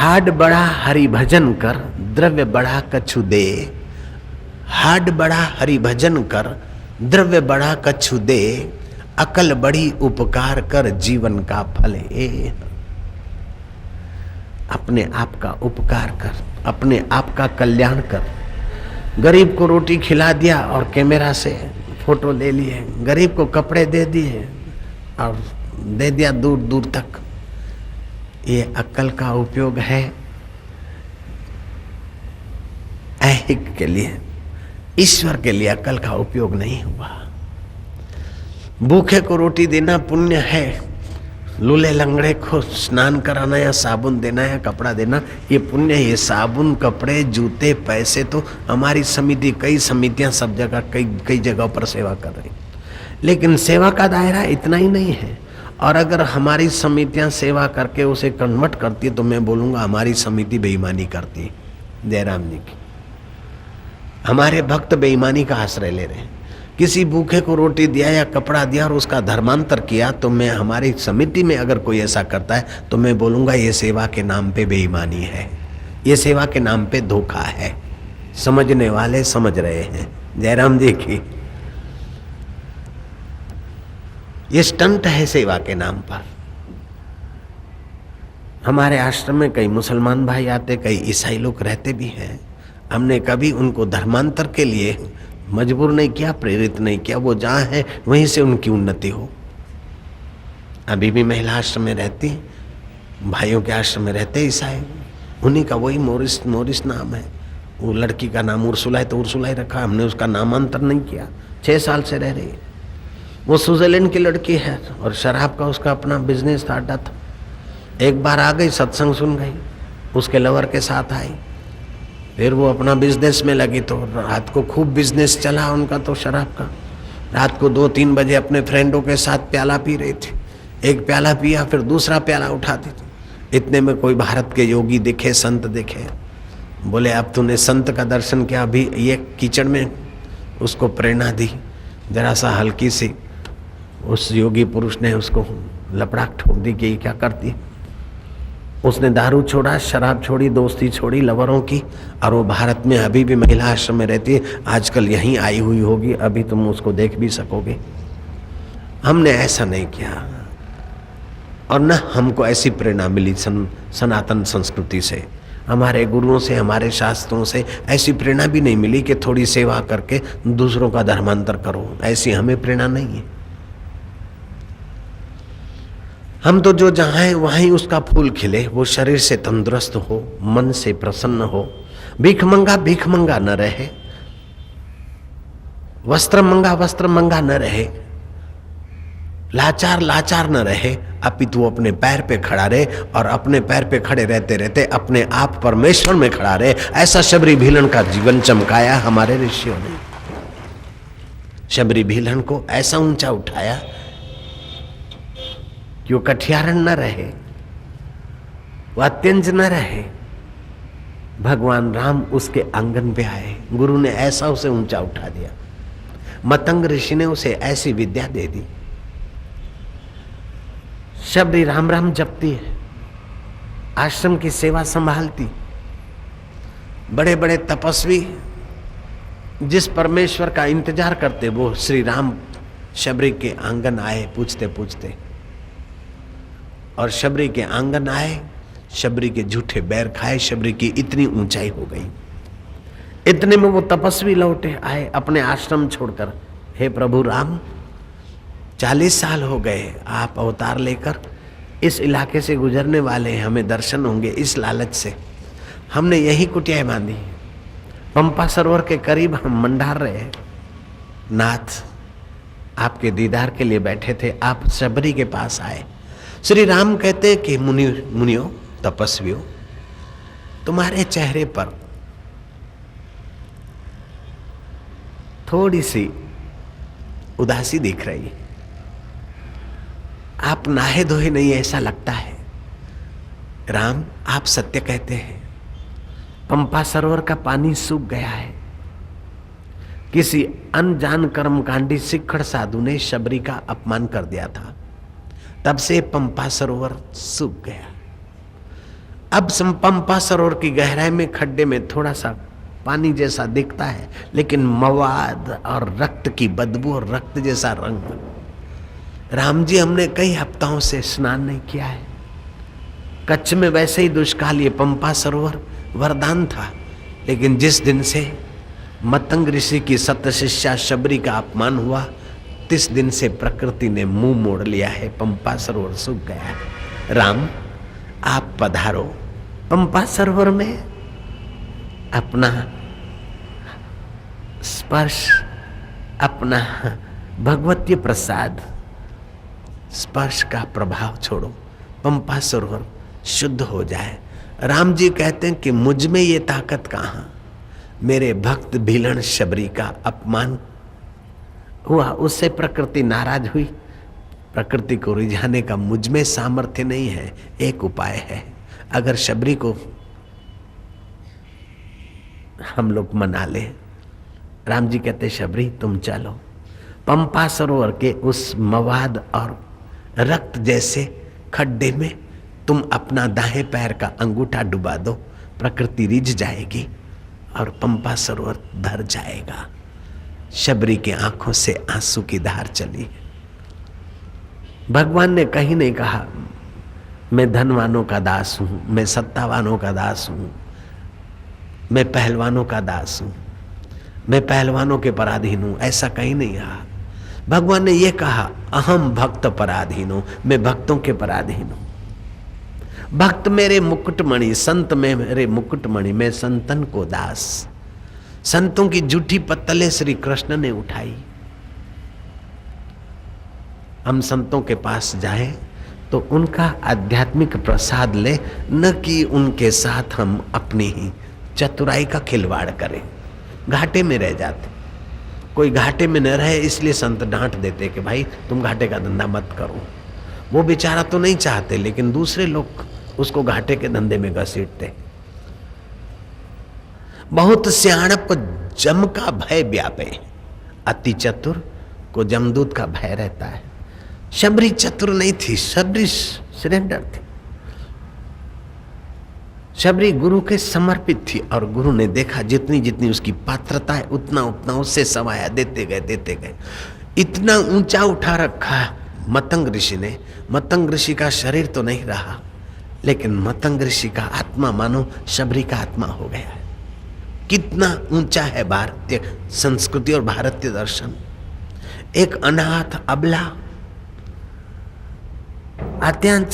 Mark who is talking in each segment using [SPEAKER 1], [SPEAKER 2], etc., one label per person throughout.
[SPEAKER 1] हाड बड़ा हरि भजन कर, द्रव्य बड़ा कछु दे। हाड बड़ा हरि भजन कर, द्रव्य बड़ा कछु दे। अकल बड़ी उपकार कर, जीवन का फल ए। अपने आप का उपकार कर, अपने आप का कल्याण कर। गरीब को रोटी खिला दिया और कैमरा से फोटो ले लिए, गरीब को कपड़े दे दिए और दे दिया दूर दूर तक। ये अक्ल का उपयोग है? ऐहिक के लिए, ईश्वर के लिए अक्ल का उपयोग नहीं हुआ। भूखे को रोटी देना पुण्य है, लूले लंगड़े को स्नान कराना या साबुन देना या कपड़ा देना ये पुण्य है। ये साबुन, कपड़े, जूते, पैसे तो हमारी समिति, कई समितियां सब जगह कई जगहों पर सेवा कर रही, लेकिन सेवा का दायरा इतना ही नहीं है। और अगर हमारी समितियां सेवा करके उसे कन्वर्ट करती है तो मैं बोलूंगा हमारी समिति बेईमानी करती है। जयराम जी की हमारे भक्त बेईमानी का आश्रय ले रहे हैं। किसी भूखे को रोटी दिया या कपड़ा दिया और उसका धर्मांतर किया तो मैं, हमारी समिति में अगर कोई ऐसा करता है तो मैं बोलूंगा ये सेवा के नाम पे बेईमानी है, ये सेवा के नाम पे धोखा है। समझने वाले समझ रहे हैं। जयराम जी की ये स्टंट है सेवा के नाम पर। हमारे आश्रम में कई मुसलमान भाई आते, कई ईसाई लोग रहते भी हैं। हमने कभी उनको धर्मांतर के लिए मजबूर नहीं किया, प्रेरित नहीं किया। वो जहाँ है वहीं से उनकी उन्नति हो। अभी भी महिला आश्रम में रहती, भाइयों के आश्रम में रहते ईसाई, उन्हीं का वही मोरिस नाम है। वो लड़की का नाम उर्सुला है तो उर्सुला ही रखा, हमने उसका नामांतर नहीं किया। 6 साल से रह रही है। वो स्विट्जरलैंड की लड़की है और शराब का उसका अपना बिजनेस स्टार्ट था। एक बार आ गई, सत्संग सुन गई, उसके लवर के साथ आई, फिर वो अपना बिजनेस में लगी। तो रात को खूब बिजनेस चला उनका तो शराब का। रात को 2-3 बजे अपने फ्रेंडों के साथ प्याला पी रही थी। एक प्याला पिया फिर दूसरा प्याला उठाती थी। इतने में कोई भारत के योगी दिखे, संत दिखे। बोले अब तूने संत का दर्शन किया, अभी ये कीचड़ में उसको प्रेरणा दी। जरा सा हल्की सी उस योगी पुरुष ने उसको लपड़ाक ठोक दी कि क्या करती। उसने दारू छोड़ा, शराब छोड़ी, दोस्ती छोड़ी लवरों की, और वो भारत में अभी भी महिला आश्रम में रहती है। आजकल यहीं आई हुई होगी, अभी तुम उसको देख भी सकोगे। हमने ऐसा नहीं किया और न हमको ऐसी प्रेरणा मिली सनातन संस्कृति से, हमारे गुरुओं से, हमारे शास्त्रों से ऐसी प्रेरणा भी नहीं मिली कि थोड़ी सेवा करके दूसरों का धर्मांतर करो। ऐसी हमें प्रेरणा नहीं है। हम तो जो जहाँ है वहीं उसका फूल खिले, वो शरीर से तंदुरुस्त हो, मन से प्रसन्न हो, भीख मंगा न रहे, वस्त्र मंगा न रहे, लाचार न रहे, अपितु अपने पैर पे खड़ा रहे और अपने पैर पे खड़े रहते रहते अपने आप परमेश्वर में खड़ा रहे। ऐसा शबरी भीलन का जीवन चमकाया हमारे ऋषियों ने। शबरी भीलन को ऐसा ऊंचा उठाया कि वो कठियारन न रहे, वो अत्यंज न रहे। भगवान राम उसके आंगन पे आए, गुरु ने ऐसा उसे ऊंचा उठा दिया। मतंग ऋषि ने उसे ऐसी विद्या दे दी। शबरी राम राम जपती है, आश्रम की सेवा संभालती। बड़े बड़े तपस्वी जिस परमेश्वर का इंतजार करते, वो श्री राम शबरी के आंगन आए पूछते पूछते, और शबरी के आंगन आए, शबरी के झूठे बैर खाए, शबरी की इतनी ऊंचाई हो गई। इतने में वो तपस्वी लौटे आए अपने आश्रम छोड़कर। हे प्रभु राम, 40 साल हो गए आप अवतार लेकर इस इलाके से गुजरने वाले हैं, हमें दर्शन होंगे इस लालच से हमने यही कुटियाएं बांधी। पंपा सरोवर के करीब हम मंडार रहे, नाथ आपके दीदार के लिए बैठे थे, आप शबरी के पास आए। श्री राम कहते हैं कि मुनियों, तपस्वियों, तुम्हारे चेहरे पर थोड़ी सी उदासी दिख रही है, आप नहाए धोए नहीं ऐसा लगता है। राम, आप सत्य कहते हैं, पंपा सरोवर का पानी सूख गया है। किसी अनजान कर्मकांडी सिक्खड़ साधु ने शबरी का अपमान कर दिया था, तब से पंपा सरोवर सूख गया। अब पंपा सरोवर की गहराई में खड्डे में थोड़ा सा पानी जैसा दिखता है, लेकिन मवाद और रक्त की बदबू और रक्त जैसा रंग। राम जी, हमने कई हफ्तों से स्नान नहीं किया है। कच्छ में वैसे ही दुष्काल, ये पंपा सरोवर वरदान था, लेकिन जिस दिन से मतंग ऋषि की सत शिष्या शबरी का अपमान हुआ, 30 दिन से प्रकृति ने मुंह मोड़ लिया है, पंपा सरोवर सूख गया है। राम, आप पधारो पंपा सरोवर में, अपना स्पर्श, अपना भगवतीय प्रसाद स्पर्श का प्रभाव छोड़ो, पंपा सरोवर शुद्ध हो जाए। राम जी कहते हैं कि मुझ में ये ताकत कहाँ, मेरे भक्त भीलन शबरी का अपमान हुआ, उससे प्रकृति नाराज हुई। प्रकृति को रिझाने का मुझ में सामर्थ्य नहीं है। एक उपाय है, अगर शबरी को हम लोग मना ले। राम जी कहते, शबरी तुम चलो पंपा सरोवर के उस मवाद और रक्त जैसे खड्डे में तुम अपना दाएं पैर का अंगूठा डुबा दो, प्रकृति रिझ जाएगी और पंपा सरोवर भर जाएगा। शबरी की आंखों से आंसू की धार चली। भगवान ने कहीं नहीं कहा मैं धनवानों का दास हूं, मैं सत्तावानों का दास हूं, मैं पहलवानों का दास हूं, मैं पहलवानों के पराधीन हूं, ऐसा कहीं नहीं कहा। भगवान ने यह कहा, अहम भक्त पराधीन हूं, मैं भक्तों के पराधीन हूं। भक्त मेरे मुकुटमणि, संत में मेरे मुकुटमणि, मैं संतन को दास। संतों की जूठी पत्तलें श्री कृष्ण ने उठाई। हम संतों के पास जाएं तो उनका आध्यात्मिक प्रसाद ले, न कि उनके साथ हम अपनी ही चतुराई का खिलवाड़ करें। घाटे में रह जाते। कोई घाटे में न रहे इसलिए संत डांट देते कि भाई तुम घाटे का धंधा मत करो। वो बेचारा तो नहीं चाहते, लेकिन दूसरे लोग उसको घाटे के धंधे में घसीटते। बहुत सियाणप को जम का भय व्यापे, अति चतुर को जमदूत का भय रहता है। शबरी चतुर नहीं थी, शबरी सरेंडर थी। शबरी गुरु के समर्पित थी और गुरु ने देखा जितनी जितनी उसकी पात्रता है उतना उतना उससे समाया देते गए। इतना ऊंचा उठा रखा मतंग ऋषि ने। मतंग ऋषि का शरीर तो नहीं रहा, लेकिन मतंग ऋषि का आत्मा मानो शबरी का आत्मा हो गया है। कितना ऊंचा है भारतीय संस्कृति और भारतीय दर्शन। एक अनाथ अबला अत्यंत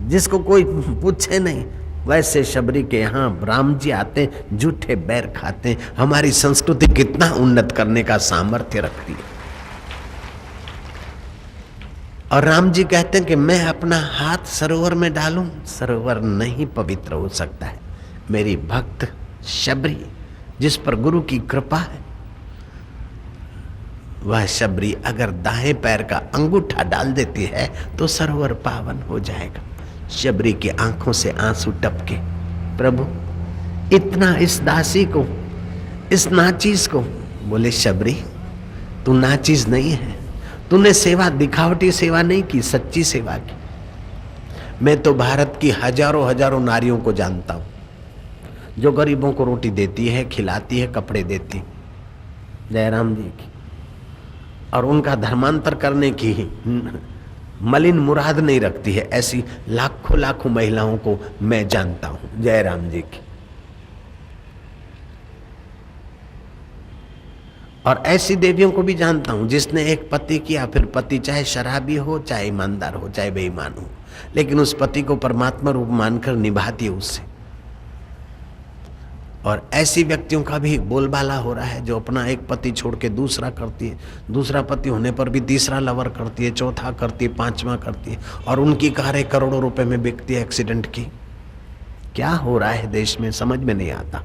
[SPEAKER 1] जिसको कोई पूछे नहीं, वैसे शबरी के यहाँ राम जी आते, जूठे बैर खाते। हमारी संस्कृति कितना उन्नत करने का सामर्थ्य रखती है। और राम जी कहते हैं कि मैं अपना हाथ सरोवर में डालूं, सरोवर नहीं पवित्र हो सकता है। मेरी भक्त शबरी जिस पर गुरु की कृपा है, वह शबरी अगर दाएं पैर का अंगूठा डाल देती है तो सरोवर पावन हो जाएगा। शबरी की आंखों से आंसू टपके। प्रभु, इतना इस दासी को, इस नाचीज को। बोले, शबरी तू नाचीज नहीं है, तूने सेवा दिखावटी सेवा नहीं की, सच्ची सेवा की। मैं तो भारत की हजारों हजारों नारियों को जानता हूं जो गरीबों को रोटी देती है, खिलाती है, कपड़े देती, जयराम जी की, और उनका धर्मांतर करने की मलिन मुराद नहीं रखती है। ऐसी लाखों लाखों महिलाओं को मैं जानता हूं, जयराम जी की। और ऐसी देवियों को भी जानता हूं जिसने एक पति किया, फिर पति चाहे शराबी हो, चाहे ईमानदार हो, चाहे बेईमान हो, लेकिन उस पति को परमात्मा रूप मानकर निभाती है उससे। और ऐसी व्यक्तियों का भी बोलबाला हो रहा है जो अपना एक पति छोड़ के दूसरा करती है, दूसरा पति होने पर भी तीसरा लवर करती है, चौथा करती है, पांचवा करती है, और उनकी कारें करोड़ों रुपए में बिकती है एक्सीडेंट की। क्या हो रहा है देश में समझ में नहीं आता।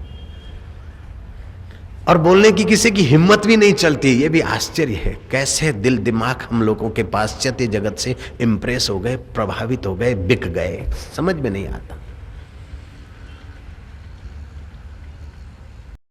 [SPEAKER 1] और बोलने की किसी की हिम्मत भी नहीं चलती। ये भी आश्चर्य है, कैसे दिल दिमाग हम लोगों के पाश्चात्य जगत से इंप्रेस हो गए, प्रभावित हो गए, बिक गए, समझ में नहीं आता।